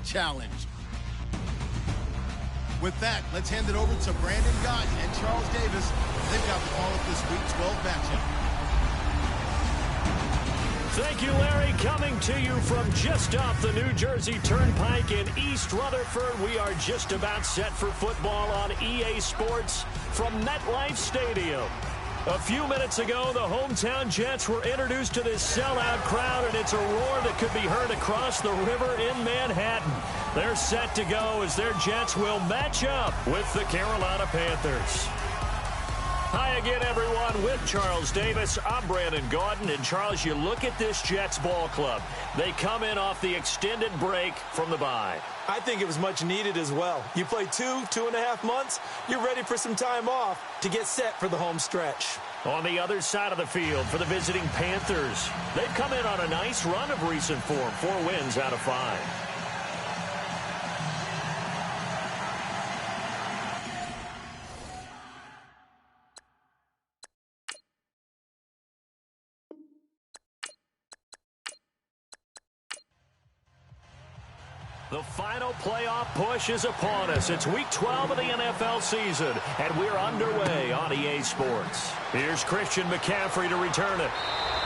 challenge. With that, let's hand it over to Brandon Gott and Charles Davis. They've got the call of this Week 12 matchup. Thank you, Larry. Coming to you from just off the New Jersey Turnpike in East Rutherford, we are just about set for football on EA Sports from MetLife Stadium. A few minutes ago, the hometown Jets were introduced to this sellout crowd, and it's a roar that could be heard across the river in Manhattan. They're set to go as their Jets will match up with the Carolina Panthers. Hi again, everyone, with Charles Davis. I'm Brandon Gaudin. And, Charles, you look at this Jets ball club. They come in off the extended break from the bye. I think it was much needed as well. You play 2.5 months, you're ready for some time off to get set for the home stretch. On the other side of the field for the visiting Panthers, they've come in on a nice run of recent form, 4 wins out of 5. The final playoff push is upon us. It's Week 12 of the NFL season, and we're underway on EA Sports. Here's Christian McCaffrey to return it.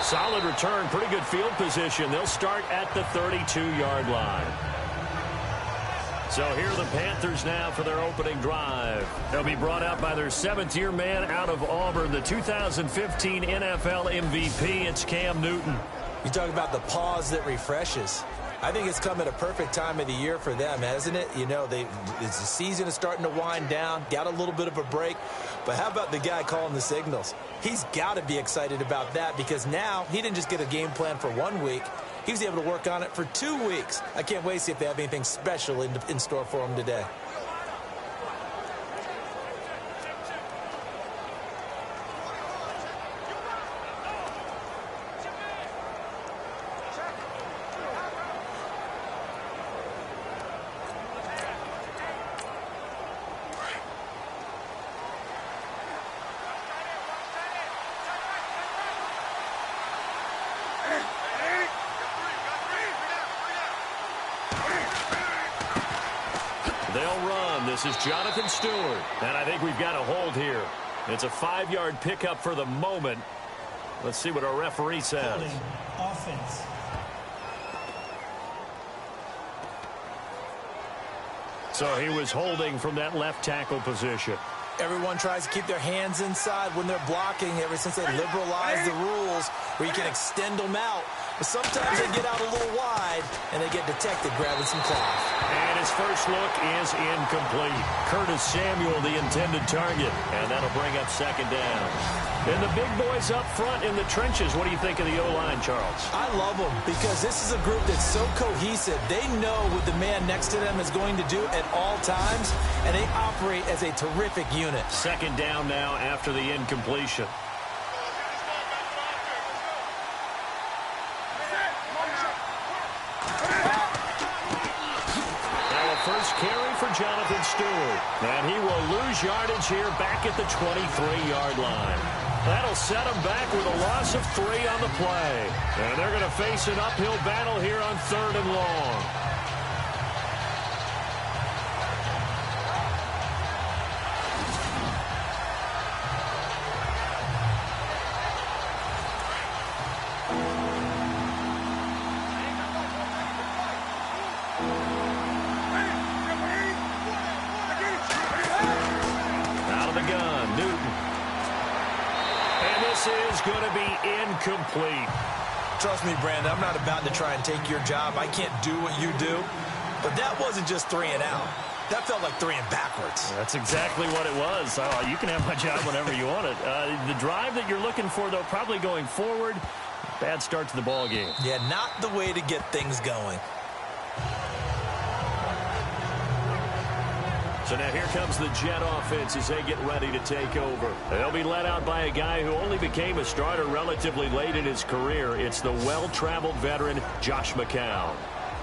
Solid return, pretty good field position. They'll start at the 32-yard line. So here are the Panthers now for their opening drive. They'll be brought out by their 7th-year man out of Auburn, the 2015 NFL MVP. It's Cam Newton. You talk about the pause that refreshes. I think it's come at a perfect time of the year for them, hasn't it? You know, the season is starting to wind down, got a little bit of a break. But how about the guy calling the signals? He's got to be excited about that because now he didn't just get a game plan for 1 week. He was able to work on it for 2 weeks. I can't wait to see if they have anything special in store for him today. They'll run. This is Jonathan Stewart. And I think we've got a hold here. It's a 5-yard pickup for the moment. Let's see what our referee says. Holding. Offense. So he was holding from that left tackle position. Everyone tries to keep their hands inside when they're blocking ever since they liberalized the rules where you can extend them out. But sometimes they get out a little wide, and they get detected grabbing some cloth. And his first look is incomplete. Curtis Samuel, the intended target, and that'll bring up 2nd down. And the big boys up front in the trenches. What do you think of the O-line, Charles? I love them because this is a group that's so cohesive. They know what the man next to them is going to do at all times, and they operate as a terrific unit. 2nd down now after the incompletion. First carry for Jonathan Stewart. And he will lose yardage here back at the 23-yard line. That'll set him back with a loss of 3 on the play. And they're going to face an uphill battle here on 3rd and long. Is going to be incomplete. Trust me, Brandon, I'm not about to try and take your job. I can't do what you do. But that wasn't just 3 and out. That felt like 3 and backwards. That's exactly what it was. You can have my job whenever you want it. The drive that you're looking for, though, probably going forward. Bad start to the ball game. Yeah, not the way to get things going. So now here comes the Jet offense as they get ready to take over. They'll be led out by a guy who only became a starter relatively late in his career. It's the well-traveled veteran, Josh McCown.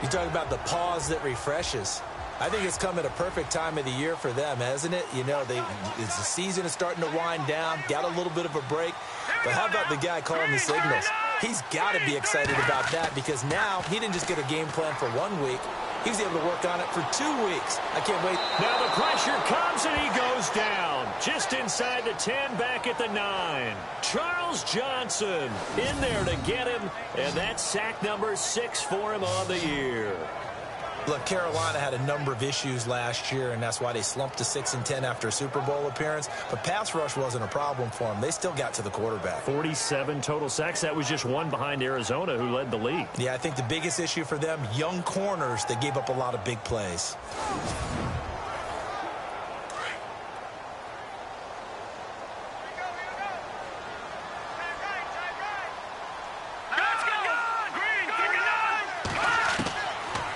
You talk about the pause that refreshes. I think it's come at a perfect time of the year for them, hasn't it? You know, the season is starting to wind down, got a little bit of a break. But how about the guy calling the signals? He's got to be excited about that because now he didn't just get a game plan for 1 week. He was able to work on it for 2 weeks. I can't wait. Now the pressure comes, and he goes down. Just inside the 10, back at the 9. Charles Johnson in there to get him, and that's sack number 6 for him on the year. Look, Carolina had a number of issues last year, and that's why they slumped to 6-10 after a Super Bowl appearance. But pass rush wasn't a problem for them. They still got to the quarterback. 47 total sacks. That was just one behind Arizona, who led the league. Yeah, I think the biggest issue for them, young corners that gave up a lot of big plays.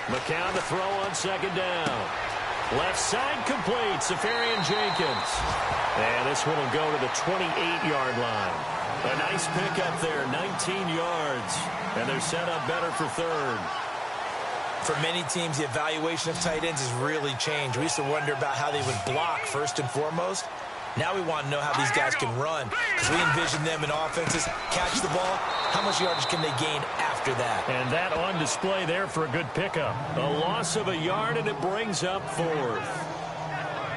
McCown to throw on second down. Left side complete. Safarian Jenkins. And this one will go to the 28-yard line. A nice pickup there, 19 yards. And they're set up better for third. For many teams, the evaluation of tight ends has really changed. We used to wonder about how they would block first and foremost. Now we want to know how these guys can run, because we envision them in offenses, catch the ball, how much yardage can they gain after that? And that on display there for a good pickup. A loss of a yard, and it brings up fourth.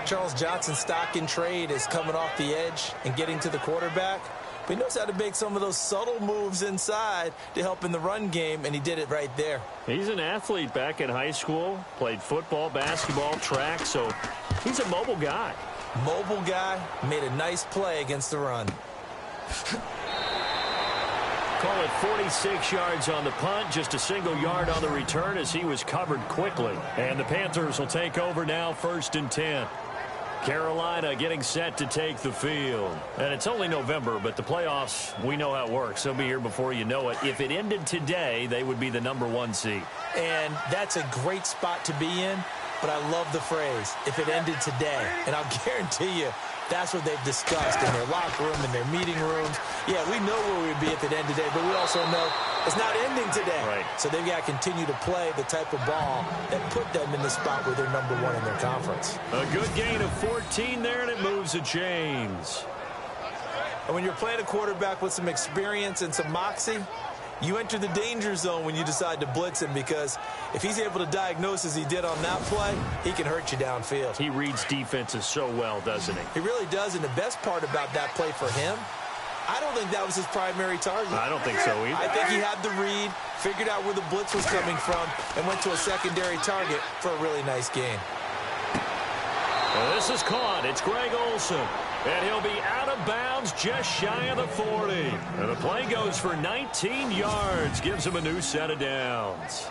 Charles Johnson's stock in trade is coming off the edge and getting to the quarterback. But he knows how to make some of those subtle moves inside to help in the run game, and he did it right there. He's an athlete back in high school, played football, basketball, track, so he's a mobile guy. Mobile guy, made a nice play against the run. Call it 46 yards on the punt, just a single yard on the return as he was covered quickly. And the Panthers will take over now, 1st and 10. Carolina getting set to take the field. And it's only November, but the playoffs, we know how it works. They'll be here before you know it. If it ended today, they would be the #1 seed. And that's a great spot to be in. But I love the phrase, if it ended today. And I'll guarantee you, that's what they've discussed in their locker room, in their meeting rooms. Yeah, we know where we'd be if it ended today, but we also know it's not ending today. Right. So they've got to continue to play the type of ball that put them in the spot where they're #1 in their conference. A good gain of 14 there, and it moves to James. And when you're playing a quarterback with some experience and some moxie, you enter the danger zone when you decide to blitz him, because if he's able to diagnose as he did on that play, he can hurt you downfield. He reads defenses so well, doesn't he? He really does, and the best part about that play for him, I don't think that was his primary target. I don't think so either. I think he had the read, figured out where the blitz was coming from, and went to a secondary target for a really nice gain. Well, this is caught. It's Greg Olsen. And he'll be out of bounds just shy of the 40. And the play goes for 19 yards. Gives him a new set of downs.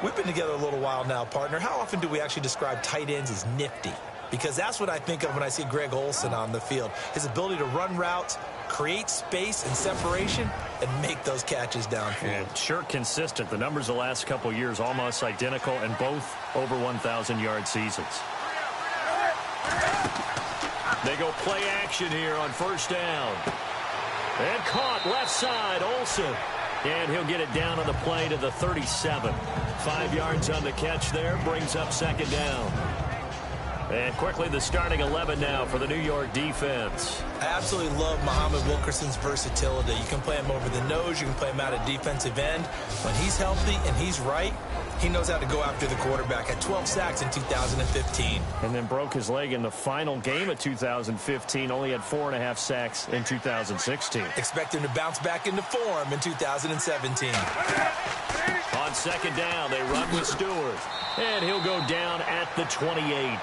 We've been together a little while now, partner. How often do we actually describe tight ends as nifty? Because that's what I think of when I see Greg Olsen on the field. His ability to run routes, create space and separation, and make those catches downfield. And sure consistent. The numbers the last couple of years almost identical, and both over 1,000-yard seasons. They go play action here on 1st down. And caught left side, Olsen. And he'll get it down on the play to the 37. 5 yards on the catch there, brings up 2nd down. And quickly the starting 11 now for the New York defense. I absolutely love Muhammad Wilkerson's versatility. You can play him over the nose, you can play him out at defensive end. When he's healthy and he's right, he knows how to go after the quarterback. Had 12 sacks in 2015. And then broke his leg in the final game of 2015. Only had 4.5 sacks in 2016. Expect him to bounce back into form in 2017. On 2nd down, they run with Stewart. And he'll go down at the 28.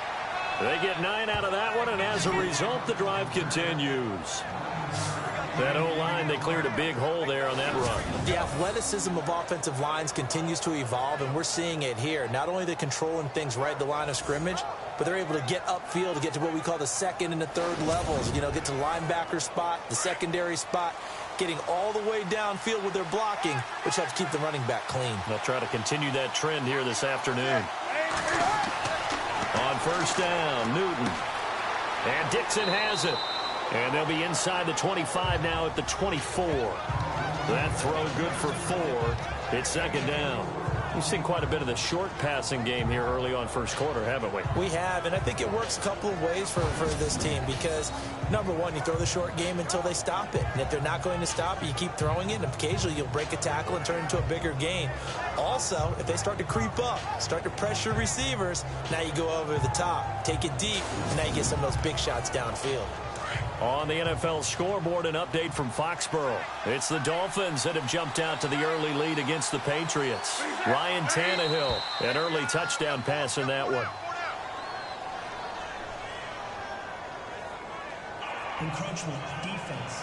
They get 9 out of that one, and as a result, the drive continues. That O-line, they cleared a big hole there on that run. The athleticism of offensive lines continues to evolve, and we're seeing it here. Not only are they controlling things right at the line of scrimmage, but they're able to get upfield to get to what we call the 2nd and the 3rd levels. You know, get to the linebacker spot, the secondary spot, getting all the way downfield with their blocking, which helps keep the running back clean. They'll try to continue that trend here this afternoon. On 1st down, Newton. And Dixon has it. And they'll be inside the 25 now at the 24. That throw good for 4. It's 2nd down. We've seen quite a bit of the short passing game here early on first quarter, haven't we? We have, and I think it works a couple of ways for this team because, number one, you throw the short game until they stop it. And if they're not going to stop it, you keep throwing it, and occasionally you'll break a tackle and turn it into a bigger gain. Also, if they start to creep up, start to pressure receivers, now you go over the top, take it deep, and now you get some of those big shots downfield. On the NFL scoreboard, an update from Foxborough. It's the Dolphins that have jumped out to the early lead against the Patriots. Ryan Tannehill, an early touchdown pass in that one. Encroachment defense.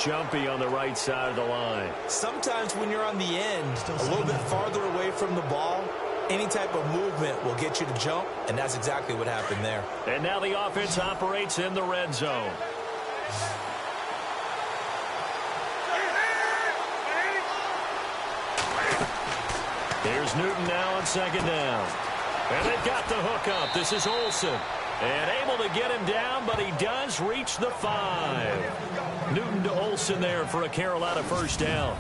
Jumpy on the right side of the line. Sometimes when you're on the end, a little bit farther away from the ball, any type of movement will get you to jump, and that's exactly what happened there. And now the offense operates in the red zone. Here's Newton now on second down. And they've got the hook up. This is Olsen. And able to get him down, but he does reach the 5. Newton to Olsen there for a Carolina first down.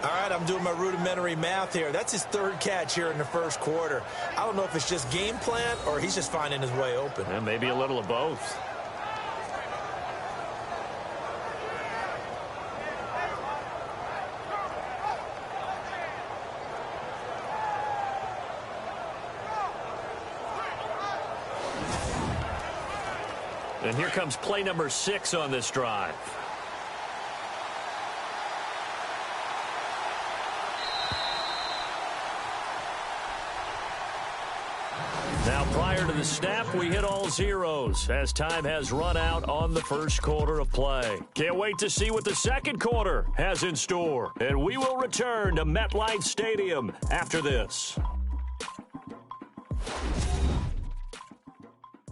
All right, I'm doing my rudimentary math here. That's his third catch here in the first quarter. I don't know if it's just game plan or he's just finding his way open. And maybe a little of both. And here comes play number 6 on this drive. Now, prior to the snap, we hit all zeros as time has run out on the first quarter of play. Can't wait to see what the second quarter has in store. And we will return to MetLife Stadium after this.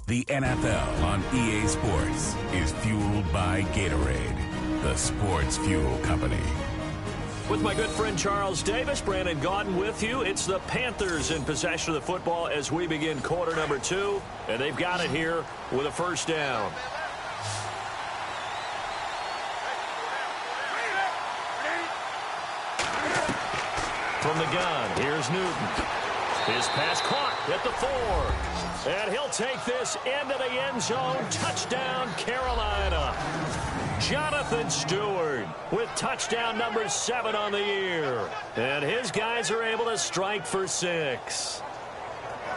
The NFL on EA Sports is fueled by Gatorade, the sports fuel company. With my good friend Charles Davis, Brandon Gaudin with you. It's the Panthers in possession of the football as we begin quarter number 2. And they've got it here with a first down. From the gun, here's Newton. His pass caught at the 4. And he'll take this into the end zone. Touchdown, Carolina. Jonathan Stewart with touchdown number 7 on the year. And his guys are able to strike for 6.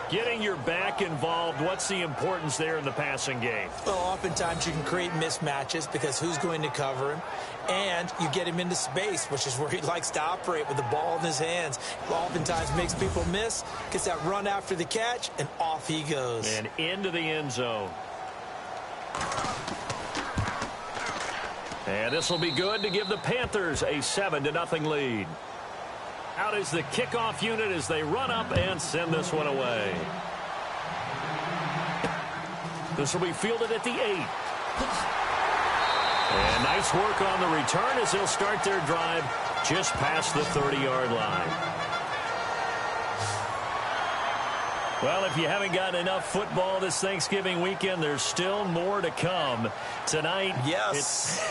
Getting your back involved, what's the importance there in the passing game? Well, oftentimes you can create mismatches because who's going to cover him? And you get him into space, which is where he likes to operate with the ball in his hands. Oftentimes makes people miss, gets that run after the catch, and off he goes. And into the end zone. And this will be good to give the Panthers a 7-0 lead. Out is the kickoff unit as they run up and send this one away. This will be fielded at the 8. And nice work on the return as they'll start their drive just past the 30-yard line. Well, if you haven't gotten enough football this Thanksgiving weekend, there's still more to come. Tonight, yes,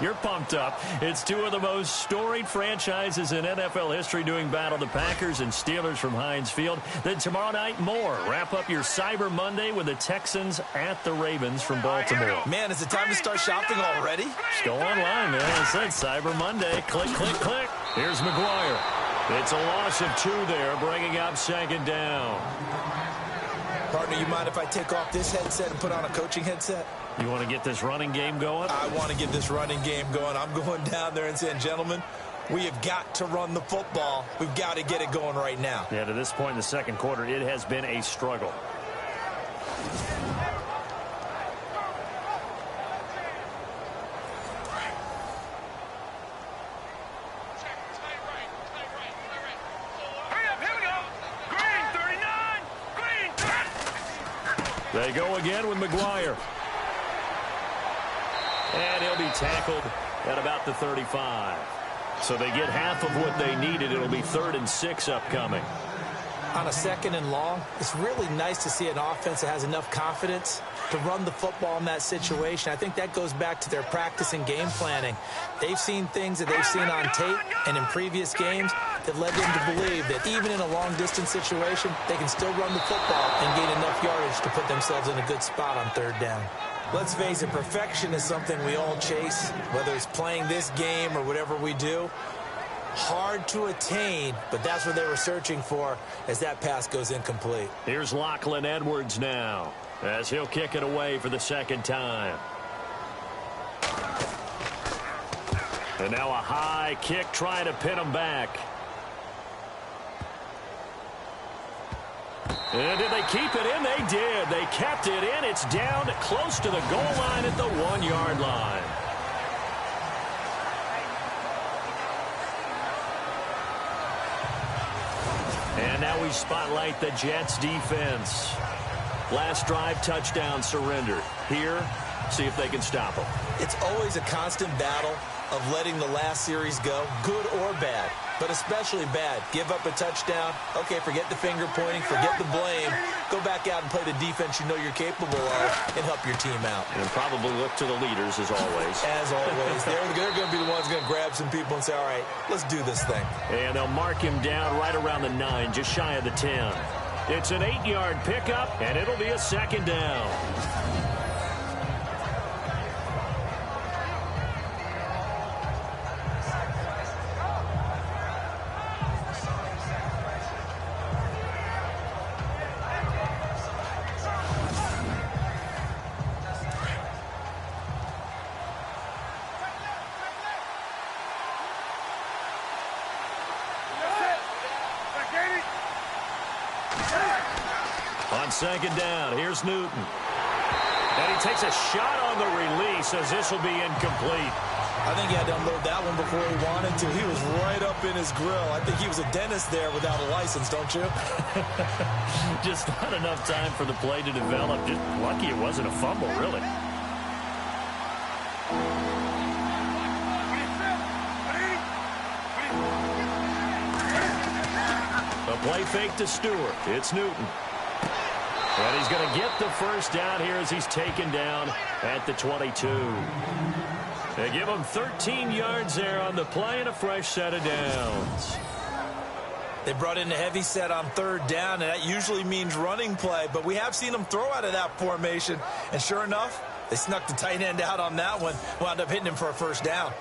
you're pumped up. It's two of the most storied franchises in NFL history doing battle, the Packers and Steelers from Heinz Field. Then tomorrow night, more. Wrap up your Cyber Monday with the Texans at the Ravens from Baltimore. Man, is it time to start shopping already? Just go online, man. I said Cyber Monday. Click, click, click. Here's McGuire. It's a loss of 2 there, bringing up second down. Partner, you mind if I take off this headset and put on a coaching headset? You want to get this running game going? I want to get this running game going. I'm going down there and saying, gentlemen, we have got to run the football. We've got to get it going right now. Yeah, to this point in the second quarter, it has been a struggle. They go again with McGuire. And he'll be tackled at about the 35. So they get half of what they needed. It'll be 3rd and 6 upcoming. on a 2nd and long, it's really nice to see an offense that has enough confidence to run the football in that situation. I think that goes back to their practice and game planning. They've seen things that they've seen on tape and in previous games that led them to believe that even in a long-distance situation, they can still run the football and gain enough yardage to put themselves in a good spot on 3rd down. Let's face it, perfection is something we all chase, whether it's playing this game or whatever we do. Hard to attain, but that's what they were searching for as that pass goes incomplete. Here's Lachlan Edwards now, as he'll kick it away for the 2nd time. And now a high kick trying to pin him back. And did they keep it in? They did. They kept it in. It's down close to the goal line at the 1-yard line. And now we spotlight the Jets defense. Last drive, touchdown surrender. Here, see if they can stop them. It's always a constant battle of letting the last series go, good or bad, but especially bad. Give up a touchdown. Okay, forget the finger pointing, forget the blame. Go back out and play the defense you know you're capable of and help your team out. And probably look to the leaders as always. As always. They're going to be the ones going to grab some people and say, all right, let's do this thing. And they'll mark him down right around the 9, just shy of the 10. It's an 8-yard pickup, and it'll be a 2nd down. On 2nd down, here's Newton. And he takes a shot on the release as this will be incomplete. I think he had to unload that one before he wanted to. He was right up in his grill. I think he was a dentist there without a license, don't you? Just not enough time for the play to develop. Just lucky it wasn't a fumble, really. A play fake to Stewart. It's Newton. And he's going to get the 1st down here as he's taken down at the 22. They give him 13 yards there on the play and a fresh set of downs. They brought in a heavy set on 3rd down, and that usually means running play, but we have seen them throw out of that formation, and sure enough, they snuck the tight end out on that one, wound up hitting him for a 1st down.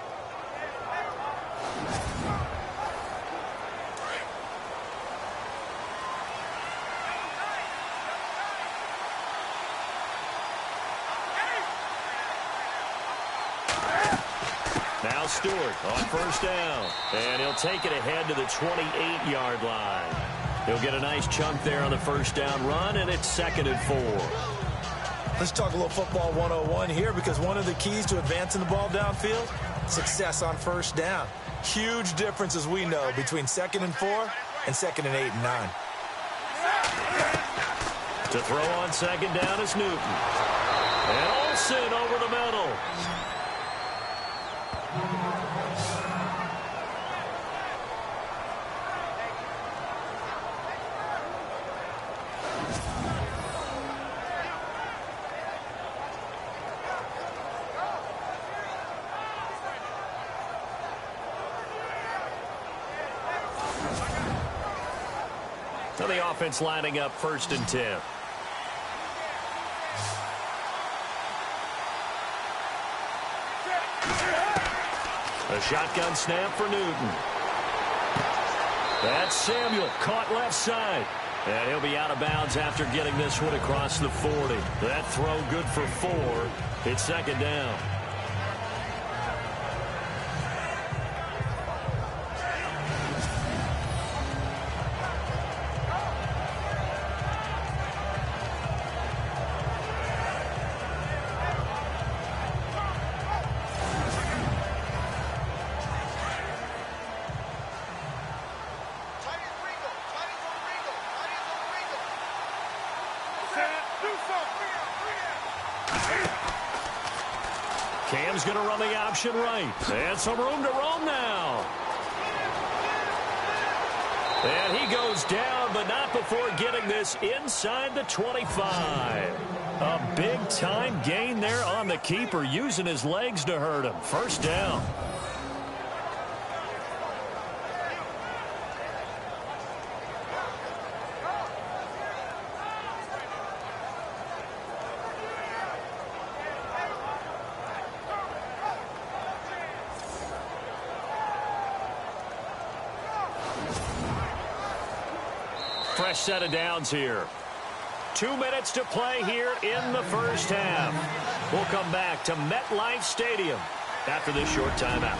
Now Stewart on 1st down. And he'll take it ahead to the 28-yard line. He'll get a nice chunk there on the 1st down run, and it's 2nd and 4. Let's talk a little football 101 here, because one of the keys to advancing the ball downfield, success on 1st down. Huge difference, as we know, between 2nd and 4 and 2nd and 8 and 9. To throw on 2nd down is Newton. And Olsen over the middle. So the offense lining up 1st and 10. A shotgun snap for Newton. That's Samuel, caught left side. And he'll be out of bounds after getting this one across the 40. That throw good for 4. It's 2nd down. Cam's going to run the option right. And some room to roam now. And he goes down, but not before getting this inside the 25. A big-time gain there on the keeper, using his legs to hurt him. First down. Fresh set of downs here. 2 minutes to play here in the first half. We'll come back to MetLife Stadium after this short timeout.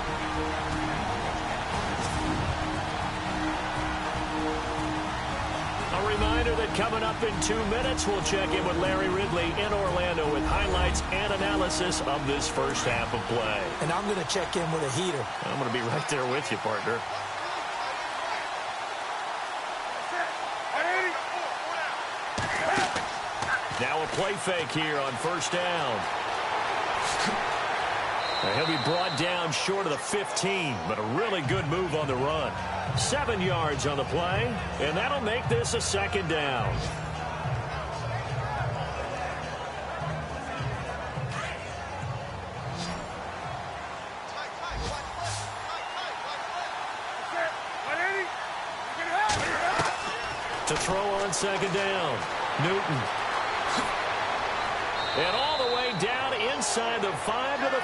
A reminder that coming up in 2 minutes, we'll check in with Larry Ridley in Orlando with highlights and analysis of this first half of play. And I'm going to check in with a heater. I'm going to be right there with you, partner. Now a play fake here on first down. He'll be brought down short of the 15, but a really good move on the run. 7 yards on the play, and that'll make this a second down. To throw on second down, Newton. And all the way down inside the 5 to the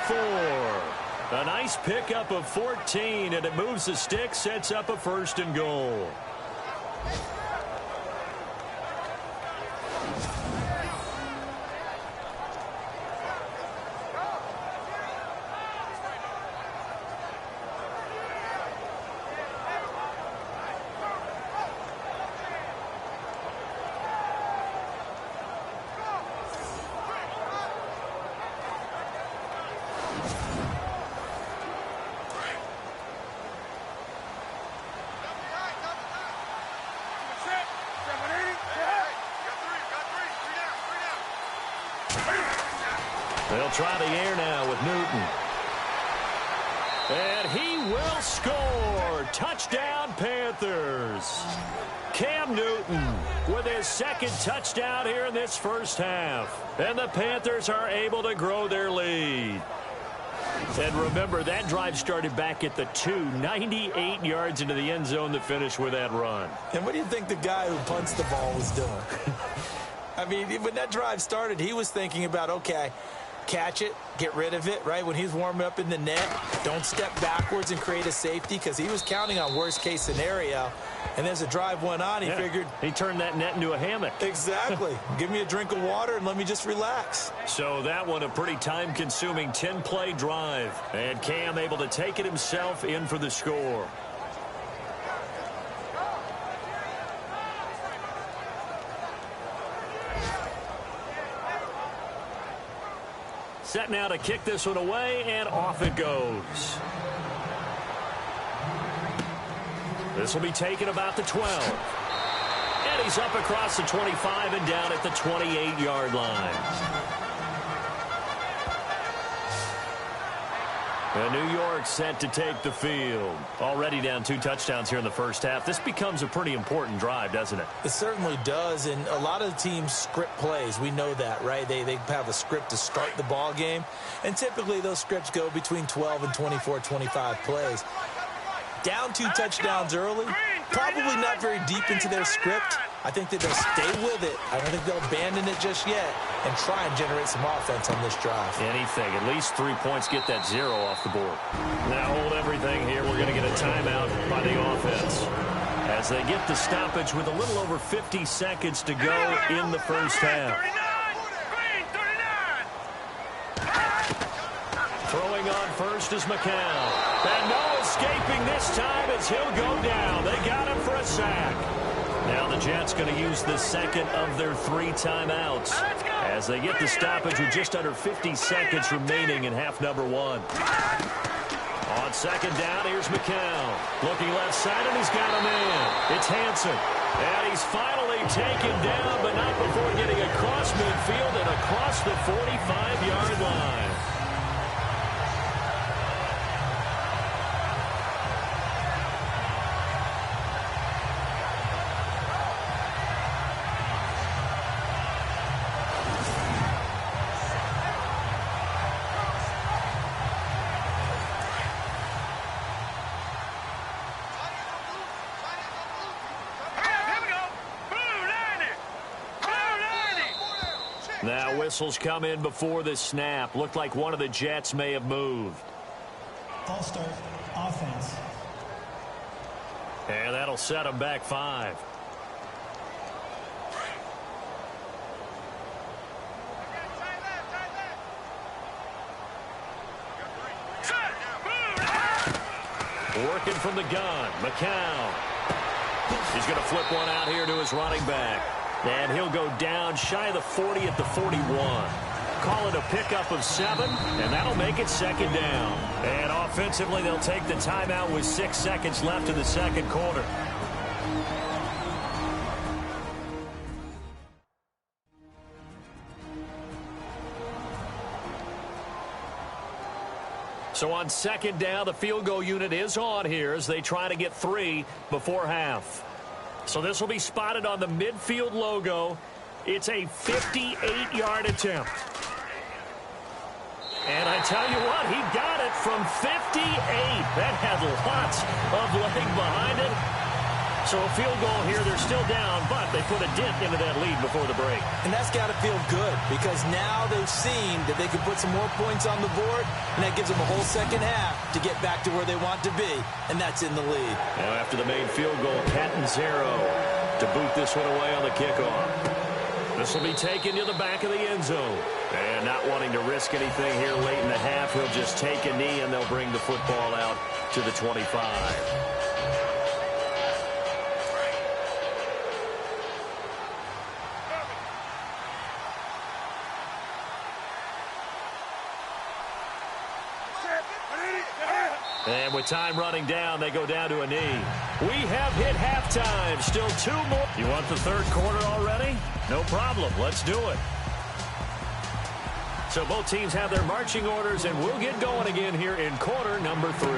4. A nice pickup of 14, and it moves the stick, sets up a first and goal. They'll try the air now with Newton. And he will score. Touchdown, Panthers. Cam Newton with his second touchdown here in this first half. And the Panthers are able to grow their lead. And remember, that drive started back at the 2, 98 yards into the end zone to finish with that run. And what do you think the guy who punts the ball was doing? I mean, when that drive started, he was thinking about, okay, catch it, get rid of it, right? When he's warming up in the net, don't step backwards and create a safety, because he was counting on worst-case scenario. And as the drive went on, he figured... He turned that net into a hammock. Exactly. Give me a drink of water and let me just relax. So that one, a pretty time-consuming 10-play drive. And Cam able to take it himself in for the score. Set now to kick this one away, and off it goes. This will be taken about the 12. And he's up across the 25 and down at the 28-yard line. And New York set to take the field. Already down 2 touchdowns here in the first half. This becomes a pretty important drive, doesn't it? It certainly does, and a lot of teams script plays. We know that, right? They have a script to start the ball game, and typically those scripts go between 12 and 24, 25 plays. Down 2 touchdowns early, probably not very deep into their script. I think that they'll stay with it. I don't think they'll abandon it just yet and try and generate some offense on this drive. Anything. At least 3 points, get that 0 off the board. Now hold everything here. We're going to get a timeout by the offense as they get the stoppage with a little over 50 seconds to go in the first half. Throwing on first is McCown. And no escaping this time as he'll go down. They got him for a sack. Now the Jets going to use the second of their 3 timeouts as they get the stoppage with just under 50 seconds remaining in half number 1. On second down, here's McCown. Looking left side, and he's got a man. It's Hansen. And he's finally taken down, but not before getting across midfield and across the 45-yard line. Now whistles come in before the snap. Looked like one of the Jets may have moved. False start, offense. And that'll set them back 5. Working from the gun, McCown. He's going to flip one out here to his running back. And he'll go down shy of the 40 at the 41. Call it a pickup of 7, and that'll make it 2nd down. And offensively, they'll take the timeout with 6 seconds left in the 2nd quarter. So on 2nd down, the field goal unit is on here as they try to get 3 before half. So this will be spotted on the midfield logo. It's a 58-yard attempt. And I tell you what, he got it from 58. That had lots of leg behind it. So a field goal here, they're still down, but they put a dent into that lead before the break. And that's got to feel good because now they've seen that they can put some more points on the board, and that gives them a whole 2nd half to get back to where they want to be, and that's in the lead. Now after the main field goal, Catanzaro to boot this one away on the kickoff. This will be taken to the back of the end zone. And not wanting to risk anything here late in the half, he'll just take a knee, and they'll bring the football out to the 25. And with time running down, they go down to a knee. We have hit halftime. Still 2 more. You want the 3rd quarter already? No problem. Let's do it. So both teams have their marching orders, and we'll get going again here in quarter number 3.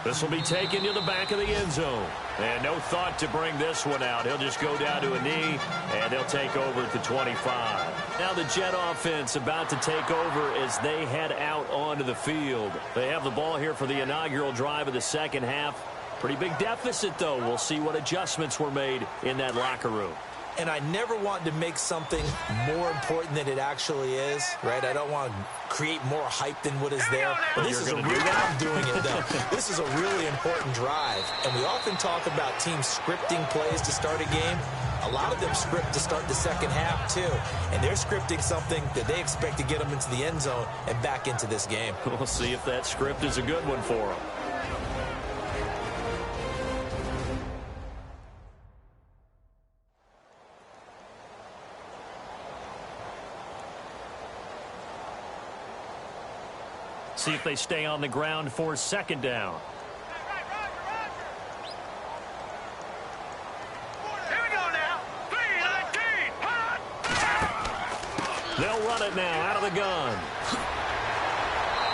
This will be taken to the back of the end zone. And no thought to bring this one out. He'll just go down to a knee, and he'll take over at the 25. Now the Jet offense about to take over as they head out onto the field. They have the ball here for the inaugural drive of the 2nd half. Pretty big deficit, though. We'll see what adjustments were made in that locker room. And I never want to make something more important than it actually is, right? I don't want to create more hype than what is there. But this is a really, I'm doing it, though. This is a really important drive. And we often talk about teams scripting plays to start a game. A lot of them script to start the 2nd half, too. And they're scripting something that they expect to get them into the end zone and back into this game. We'll see if that script is a good one for them. See if they stay on the ground for 2nd down. Here we go now. 3-19. They'll run it now out of the gun.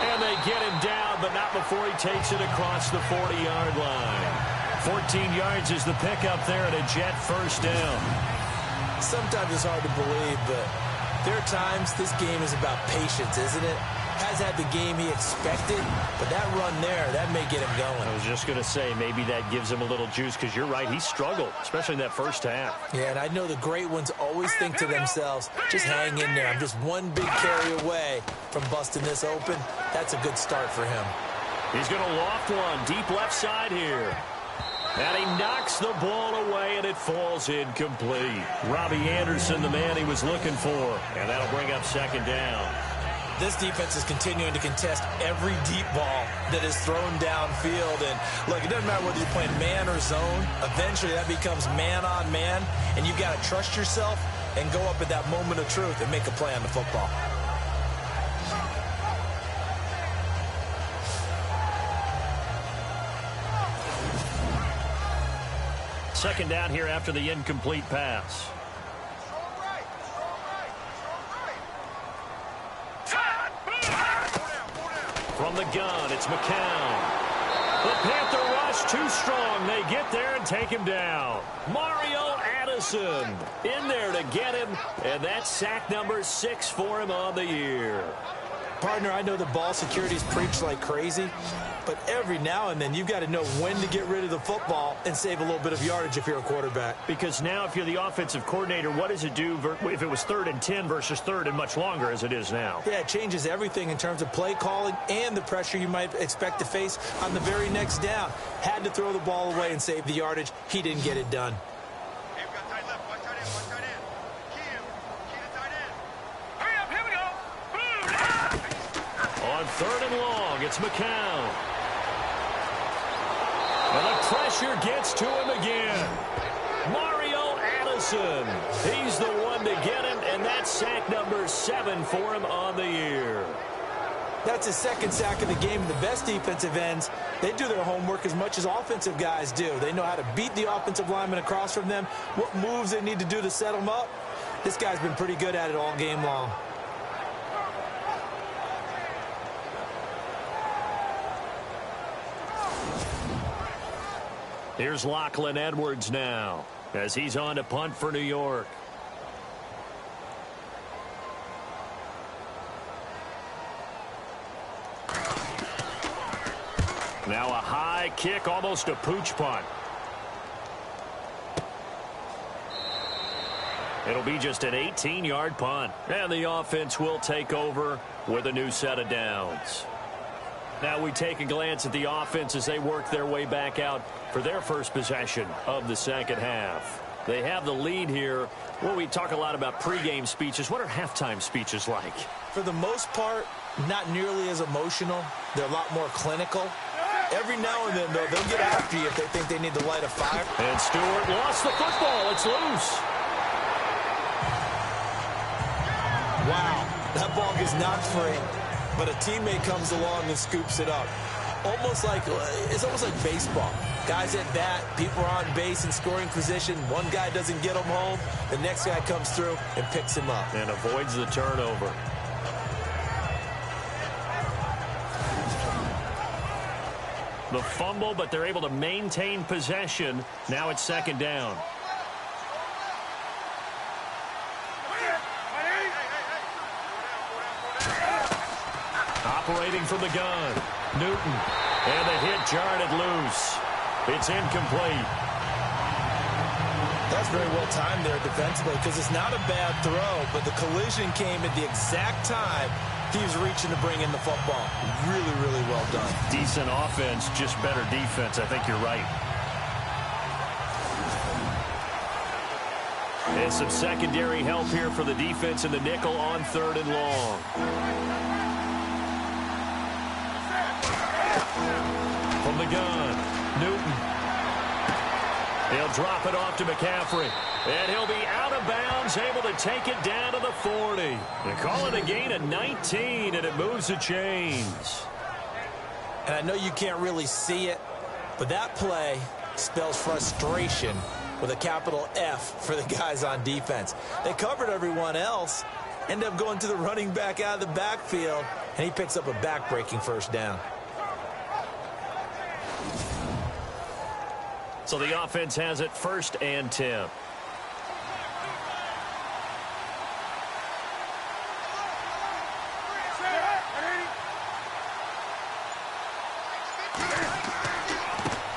And they get him down, but not before he takes it across the 40-yard line. 14 yards is the pickup there at a Jet 1st down. Sometimes it's hard to believe, but there are times this game is about patience, isn't it? Has had the game he expected, but that run there, that may get him going. I was just going to say, maybe that gives him a little juice, because you're right, he struggled, especially in that 1st half. Yeah, and I know the great ones always think to themselves, just hang in there. I'm just one big carry away from busting this open. That's a good start for him. He's going to loft one deep left side here. And he knocks the ball away, and it falls incomplete. Robbie Anderson, the man he was looking for, and that'll bring up 2nd down. This defense is continuing to contest every deep ball that is thrown downfield. And, look, it doesn't matter whether you're playing man or zone. Eventually, that becomes man-on-man, and you've got to trust yourself and go up at that moment of truth and make a play on the football. Second down here after the incomplete pass. From the gun, it's McCown. The Panther rush too strong. They get there and take him down. Mario Addison in there to get him, and that's sack number 6 for him on the year. Partner, I know the ball security is preached like crazy, but every now and then you've got to know when to get rid of the football and save a little bit of yardage if you're a quarterback. Because now if you're the offensive coordinator, what does it do if it was 3rd and 10 versus 3rd and much longer as it is now? Yeah, it changes everything in terms of play calling and the pressure you might expect to face on the very next down. Had to throw the ball away and save the yardage. He didn't get it done. Hey, we got tight left. Watch tight end. Watch tight end. Key him. Key the tight end. Hurry up. Here we go. Boom. On 3rd and long, it's McCown. And the pressure gets to him again. Mario Addison. He's the one to get him, and that's sack number 7 for him on the year. That's his 2nd sack of the game. The best defensive ends, they do their homework as much as offensive guys do. They know how to beat the offensive lineman across from them, what moves they need to do to set them up. This guy's been pretty good at it all game long. Here's Lachlan Edwards now as he's on to punt for New York. Now a high kick, almost a pooch punt. It'll be just an 18-yard punt. And the offense will take over with a new set of downs. Now we take a glance at the offense as they work their way back out for their first possession of the second half. They have the lead here. Well, we talk a lot about pregame speeches. What are halftime speeches like? For the most part, not nearly as emotional. They're a lot more clinical. Every now and then, though, they'll get after you if they think they need to light a fire. And Stewart lost the football. It's loose. Wow, that ball gets knocked free, but a teammate comes along and scoops it up. It's almost like baseball. Guys at bat, people are on base in scoring position. One guy doesn't get him home. The next guy comes through and picks him up. And avoids the turnover. The fumble, but they're able to maintain possession. Now it's 2nd down. Operating from the gun, Newton. And the hit jarred it loose. It's incomplete. That's very well timed there defensively because it's not a bad throw, but the collision came at the exact time he was reaching to bring in the football. Really, really well done. Decent offense, just better defense. I think you're right. And some secondary help here for the defense in the nickel on 3rd and long. From the gun, Newton. He'll drop it off to McCaffrey. And he'll be out of bounds, able to take it down to the 40. They call it a gain of 19, and it moves the chains. And I know you can't really see it, but that play spells frustration with a capital F for the guys on defense. They covered everyone else, end up going to the running back out of the backfield, and he picks up a back-breaking 1st down. So the offense has it 1st and 10.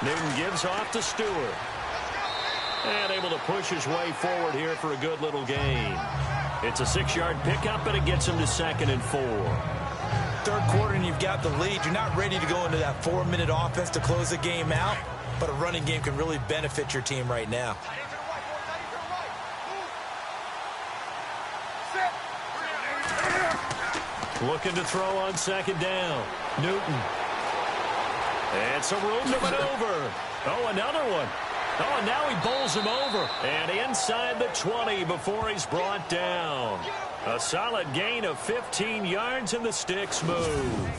Newton gives off to Stewart. And able to push his way forward here for a good little gain. It's a 6-yard pickup, and it gets him to 2nd and 4. 3rd quarter, and you've got the lead. You're not ready to go into that 4-minute offense to close the game out, but a running game can really benefit your team right now. Looking to throw on 2nd down. Newton. And some room to maneuver. Oh, another one. Oh, and now he bowls him over. And inside the 20 before he's brought down. A solid gain of 15 yards, and the sticks move.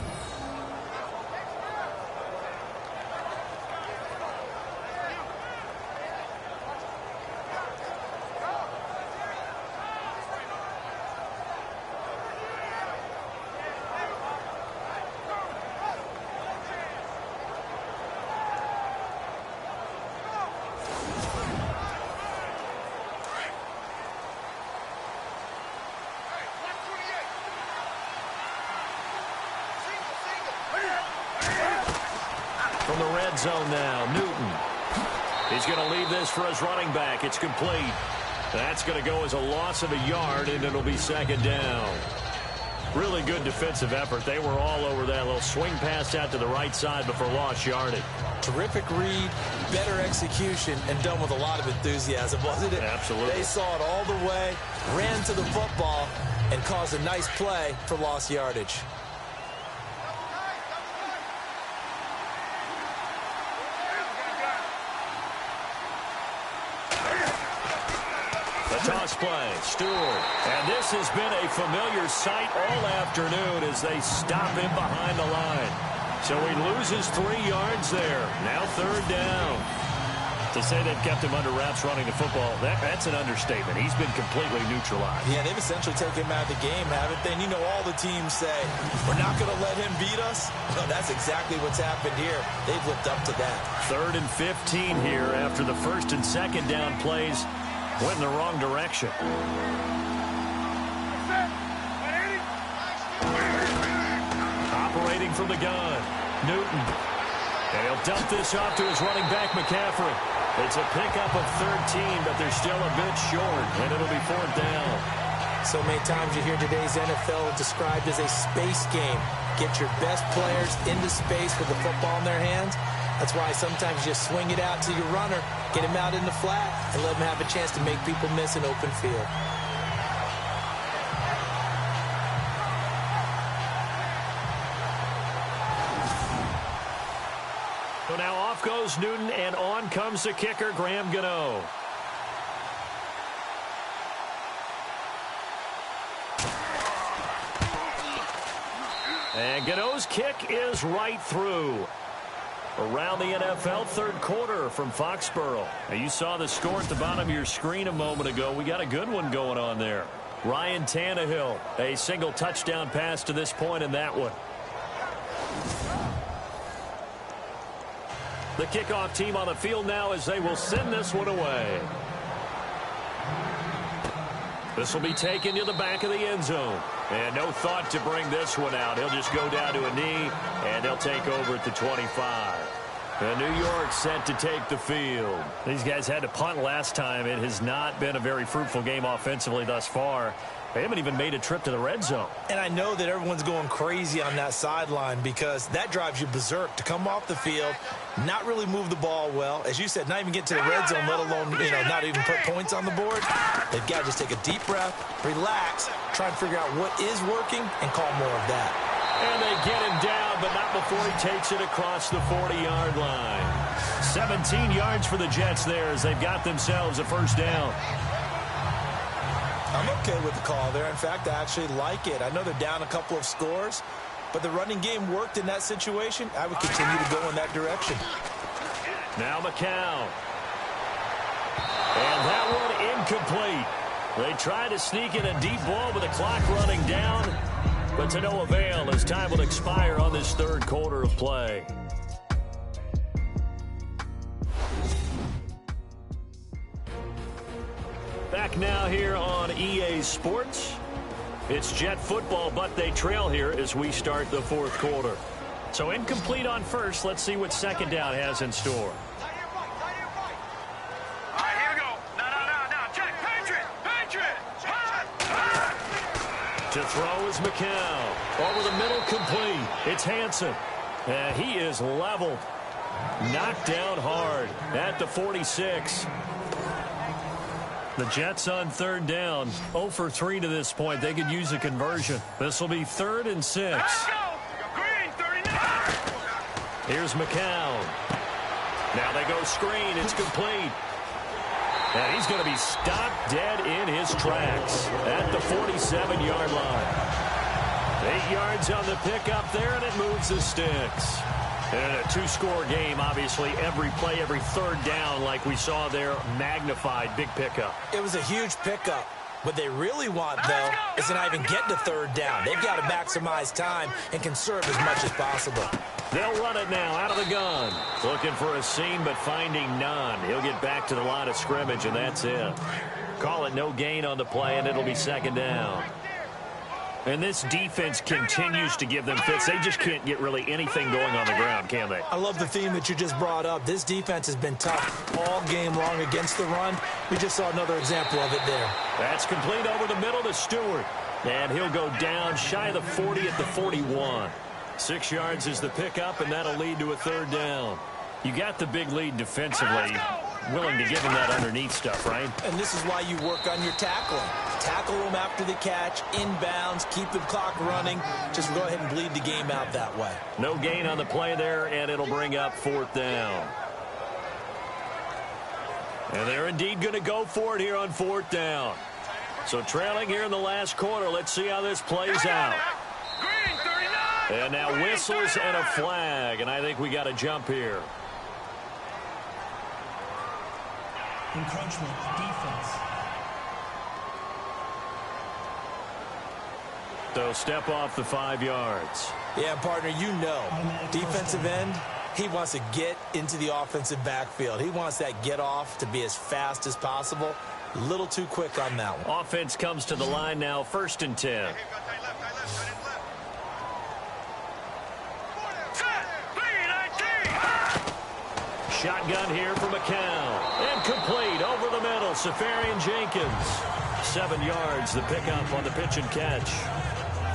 red zone now. Newton. He's going to leave this for his running back. It's complete. That's going to go as a loss of a yard, and it'll be second down. Really good defensive effort. They were all over that little swing pass out to the right side before lost yardage. Terrific read, better execution, and done with a lot of enthusiasm, wasn't it? Absolutely. They saw it all the way, ran to the football, and caused a nice play for lost yardage. The toss play, Stewart. And this has been a familiar sight all afternoon as they stop him behind the line. So he loses 3 yards there. Now third down. To say they've kept him under wraps running the football, that's an understatement. He's been completely neutralized. Yeah, they've essentially taken him out of the game, haven't they? And you know all the teams say, we're not going to let him beat us. Well, that's exactly what's happened here. They've lived up to that. 3rd and 15 here after the 1st and 2nd down plays went in the wrong direction. Operating from the gun, Newton. And he'll dump this off to his running back, McCaffrey. It's a pickup of 13, but they're still a bit short, and it'll be 4th down. So many times you hear today's NFL described as a space game. Get your best players into space with the football in their hands. That's why sometimes you just swing it out to your runner, get him out in the flat, and let him have a chance to make people miss an open field. So now off goes Newton, and on comes the kicker, Graham Gano. And Gano's kick is right through. Around the NFL, 3rd quarter from Foxborough. Now you saw the score at the bottom of your screen a moment ago. We got a good one going on there. Ryan Tannehill, a single touchdown pass to this point in that one. The kickoff team on the field now as they will send this one away. This will be taken to the back of the end zone. And no thought to bring this one out. He'll just go down to a knee, and they'll take over at the 25. And New York set to take the field. These guys had to punt last time. It has not been a very fruitful game offensively thus far. They haven't even made a trip to the red zone. And I know that everyone's going crazy on that sideline because that drives you berserk to come off the field, not really move the ball well. As you said, not even get to the red zone, let alone, not even put points on the board. They've got to just take a deep breath, relax, try and figure out what is working, and call more of that. And they get him down, but not before he takes it across the 40-yard line. 17 yards for the Jets there as they've got themselves a first down. I'm okay with the call there. In fact, I actually like it. I know they're down a couple of scores, but the running game worked in that situation. I would continue to go in that direction. Now McCown. And that one incomplete. They try to sneak in a deep ball with the clock running down, but to no avail as time will expire on this 3rd quarter of play. Back now here on EA Sports. It's Jet football, but they trail here as we start the 4th quarter. So incomplete on first. Let's see what second down has in store. All right, here we go. Now. Check. Patriot. To throw is McCown. Over the middle, complete. It's Hansen. And he is leveled. Knocked down hard at the 46. The Jets on 3rd down. 0 for 3 to this point. They could use a conversion. This will be 3rd and 6. Let's go. Green, 39. Here's McCown. Now they go screen. It's complete. And he's going to be stopped dead in his tracks at the 47-yard line. 8 yards on the pickup there, and it moves the sticks. And a 2-score game, obviously, every play, every 3rd down, like we saw there, magnified, big pickup. It was a huge pickup. What they really want, though, is to not even get to 3rd down. They've got to maximize time and conserve as much as possible. They'll run it now out of the gun. Looking for a seam, but finding none. He'll get back to the line of scrimmage, and that's it. Call it no gain on the play, and it'll be 2nd down. And this defense continues to give them fits. They just can't get really anything going on the ground, can they? I love the theme that you just brought up. This defense has been tough all game long against the run. We just saw another example of it there. That's complete over the middle to Stewart. And he'll go down shy of the 40 at the 41. 6 yards is the pickup, and that'll lead to a third down. You got the big lead defensively. Willing to give him that underneath stuff, right? And this is why you work on your tackling. Tackle them after the catch, inbounds, keep the clock running. Just go ahead and bleed the game out that way. No gain on the play there, and it'll bring up fourth down. And they're indeed going to go for it here on fourth down. So trailing here in the last quarter. Let's see how this plays out. And now whistles and a flag, and I think we got a jump here. Encroachment, defense. So step off the 5 yards. Yeah, partner, you know, defensive end, he wants to get into the offensive backfield. He wants that get off to be as fast as possible. A little too quick on that one. Offense comes to the line now, 1st and 10. Shotgun here for McCown. Incomplete over the middle. Safarian Jenkins. 7 yards, the pickup on the pitch and catch.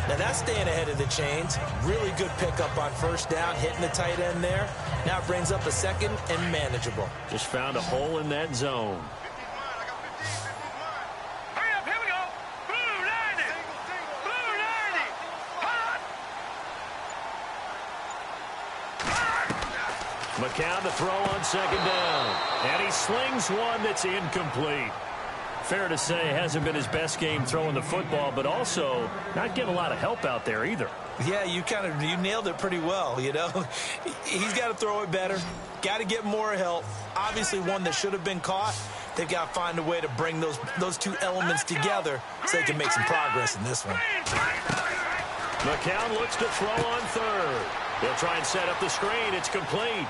Now that's staying ahead of the chains. Really good pickup on first down, hitting the tight end there. Now it brings up a second and manageable. Just found a hole in that zone. McCown to throw on second down. And he slings one that's incomplete. Fair to say, hasn't been his best game throwing the football, but also not getting a lot of help out there either. Yeah, you nailed it pretty well, you know. He's got to throw it better. Got to get more help. Obviously one that should have been caught. They've got to find a way to bring those two elements together so they can make some progress in this one. McCown looks to throw on third. He'll try and set up the screen. It's complete.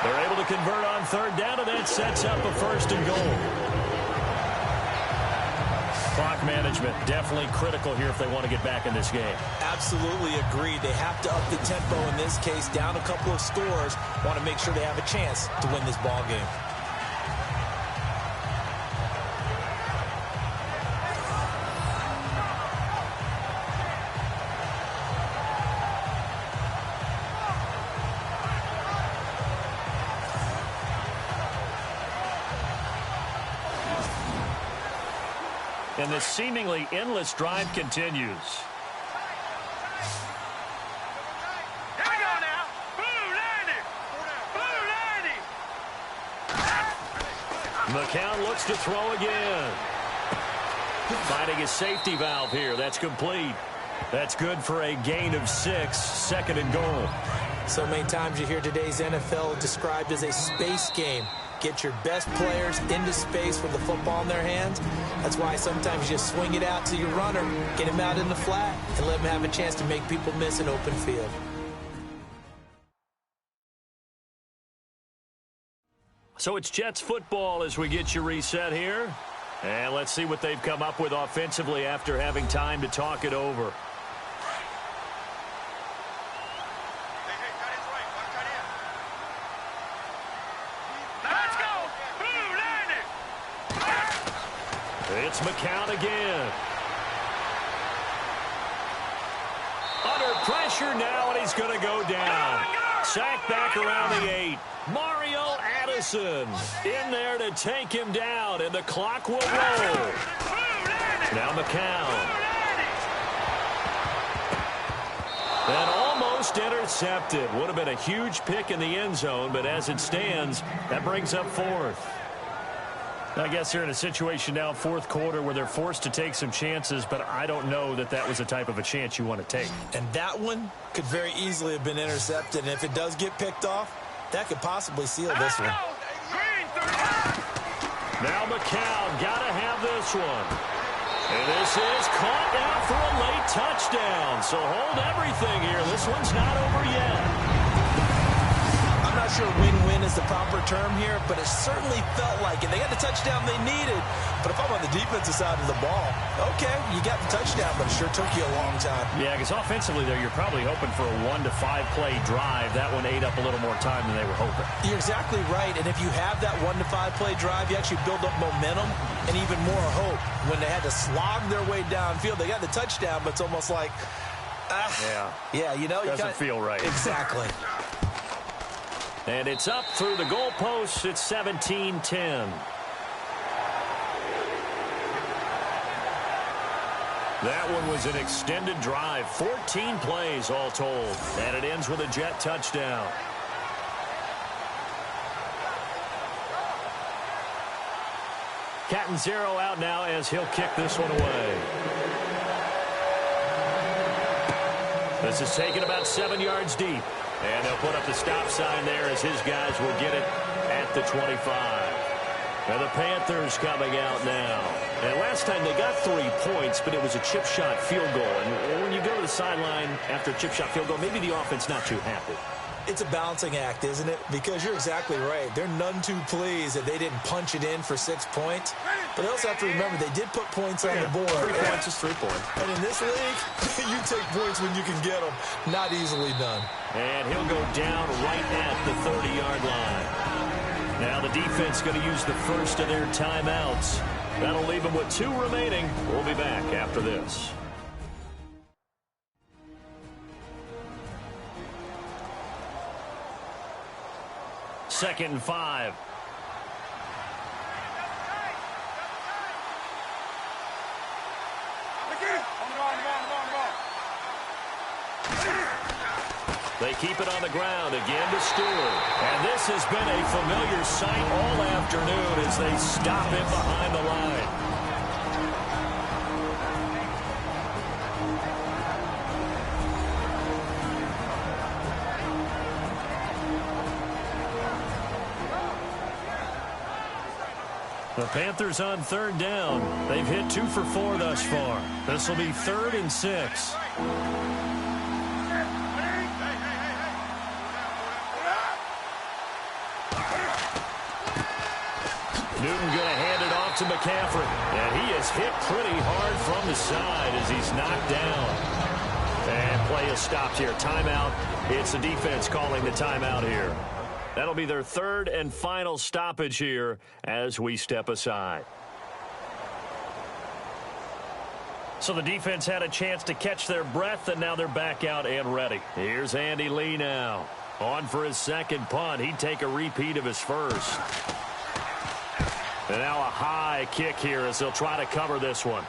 They're able to convert on third down, and that sets up a 1st and goal. Clock management definitely critical here if they want to get back in this game. Absolutely agreed. They have to up the tempo in this case, down a couple of scores. Want to make sure they have a chance to win this ball game. And this seemingly endless drive continues. Here we go now. Blue 90. Blue 90. McCown looks to throw again. Finding his safety valve here. That's complete. That's good for a gain of 6. 2nd and goal. So many times you hear today's NFL described as a space game. Get your best players into space with the football in their hands. That's why sometimes you just swing it out to your runner, get him out in the flat, and let him have a chance to make people miss an open field. So it's Jets football as we get you reset here. And let's see what they've come up with offensively after having time to talk it over. It's McCown again. Under pressure now, and he's going to go down. Sacked back around the 8. Mario Addison in there to take him down, and the clock will roll. Now McCown. And almost intercepted. Would have been a huge pick in the end zone, but as it stands, that brings up 4th. I guess they're in a situation now, 4th quarter, where they're forced to take some chances, but I don't know that that was the type of a chance you want to take. And that one could very easily have been intercepted, and if it does get picked off, that could possibly seal this one. Now McCown got to have this one. And this is caught now for a late touchdown. So hold everything here. This one's not over yet. I'm not sure win-win is the proper term here, but it certainly felt like it. They got the touchdown they needed. But if I'm on the defensive side of the ball, okay, you got the touchdown, but it sure took you a long time. Yeah, because offensively there, you're probably hoping for a 1 to 5 play drive. That one ate up a little more time than they were hoping. You're exactly right. And if you have that 1 to 5 play drive, you actually build up momentum and even more hope. When they had to slog their way downfield, they got the touchdown, but it's almost like, yeah, you know, doesn't feel right. Exactly. And it's up through the goalposts. It's 17-10. That one was an extended drive. 14 plays all told. And it ends with a Jet touchdown. Catanzaro out now as he'll kick this one away. This is taken about 7 yards deep. And they'll put up the stop sign there as his guys will get it at the 25. And the Panthers coming out now. And last time they got 3 points, but it was a chip shot field goal. And when you go to the sideline after a chip shot field goal, maybe the offense not too happy. It's a balancing act, isn't it? Because you're exactly right. They're none too pleased that they didn't punch it in for 6 points. But they also have to remember they did put points on the board. 3 points is 3 points. And in this league, you take points when you can get them. Not easily done. And he'll go down right at the 30-yard line. Now the defense going to use the first of their timeouts. That'll leave them with 2 remaining. We'll be back after this. Second and 5. They keep it on the ground again to Stewart. And this has been a familiar sight all afternoon as they stop him behind the line. The Panthers on 3rd down. They've hit 2 for 4 thus far. This will be 3rd and 6. Newton going to hand it off to McCaffrey. And he is hit pretty hard from the side as he's knocked down. And play is stopped here. Timeout. It's the defense calling the timeout here. That'll be their 3rd and final stoppage here as we step aside. So the defense had a chance to catch their breath, and now they're back out and ready. Here's Andy Lee now. On for his second punt. He'd take a repeat of his first. And now a high kick here as they'll try to cover this one.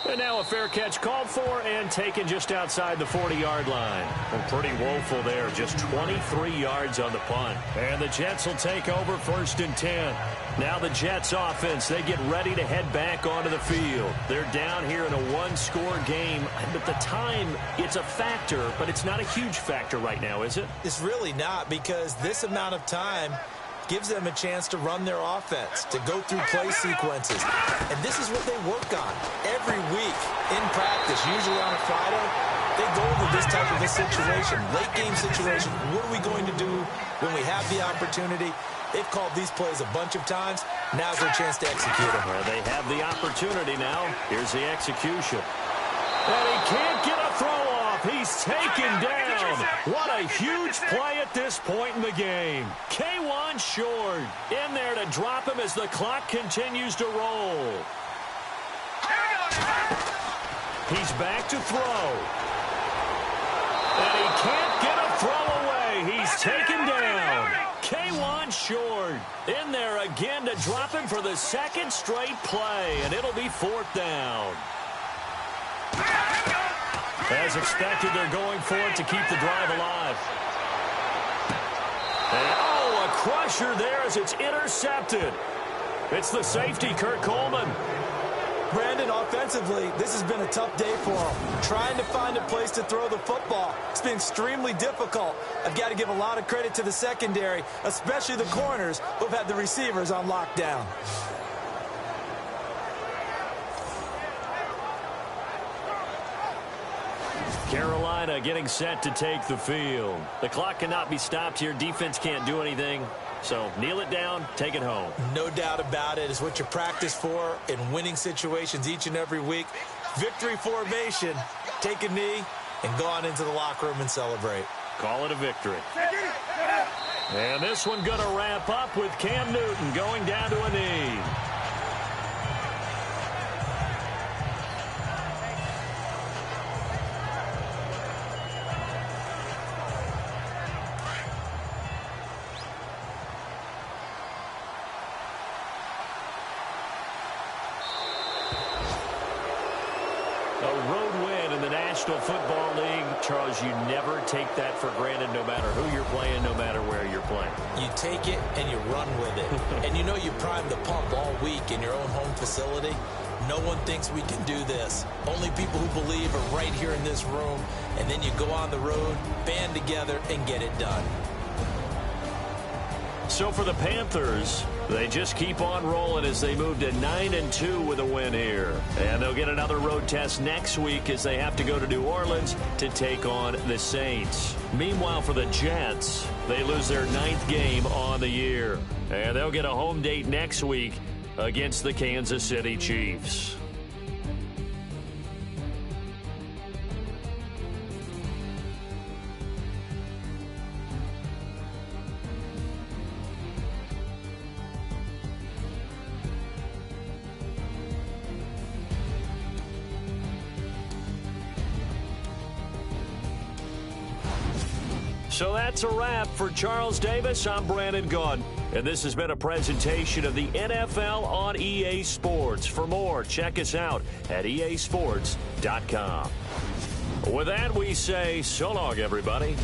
And now a fair catch called for and taken just outside the 40-yard line. Well, pretty woeful there. Just 23 yards on the punt. And the Jets will take over 1st and 10. Now the Jets offense, they get ready to head back onto the field. They're down here in a 1-score game. But the time, it's a factor, but it's not a huge factor right now, is it? It's really not, because this amount of time gives them a chance to run their offense, to go through play sequences. And this is what they work on every week in practice, usually on a Friday. They go over this type of a situation, late game situation. What are we going to do when we have the opportunity? They've called these plays a bunch of times. Now's their chance to execute them. Well, they have the opportunity now. Here's the execution. And he can't get a throw off. He's taken down. What a huge play at this point in the game. K1 Short in there to drop him as the clock continues to roll. He's back to throw. And he can't get a throw away. He's taken down. K1 Short in there again to drop him for the 2nd straight play. And it'll be 4th down. As expected, they're going for it to keep the drive alive. And, oh, a crusher there as it's intercepted. It's the safety, Kurt Coleman. Brandon, offensively, this has been a tough day for them. Trying to find a place to throw the football. It's been extremely difficult. I've got to give a lot of credit to the secondary, especially the corners who've had the receivers on lockdown. Carolina getting set to take the field. The clock cannot be stopped here. Defense can't do anything. So kneel it down, take it home. No doubt about it. It's what you practice for in winning situations each and every week. Victory formation. Take a knee and go on into the locker room and celebrate. Call it a victory. And this one going to wrap up with Cam Newton going down to a knee. Football League, Charles, you never take that for granted no matter who you're playing, no matter where you're playing. You take it and you run with it. And you know you prime the pump all week in your own home facility. No one thinks we can do this. Only people who believe are right here in this room. And then you go on the road, band together, and get it done. So for the Panthers, they just keep on rolling as they move to 9-2 with a win here. And they'll get another road test next week as they have to go to New Orleans to take on the Saints. Meanwhile, for the Jets, they lose their 9th game on the year. And they'll get a home date next week against the Kansas City Chiefs. So that's a wrap for Charles Davis. I'm Brandon Gunn, and this has been a presentation of the NFL on EA Sports. For more, check us out at easports.com. With that, we say so long, everybody.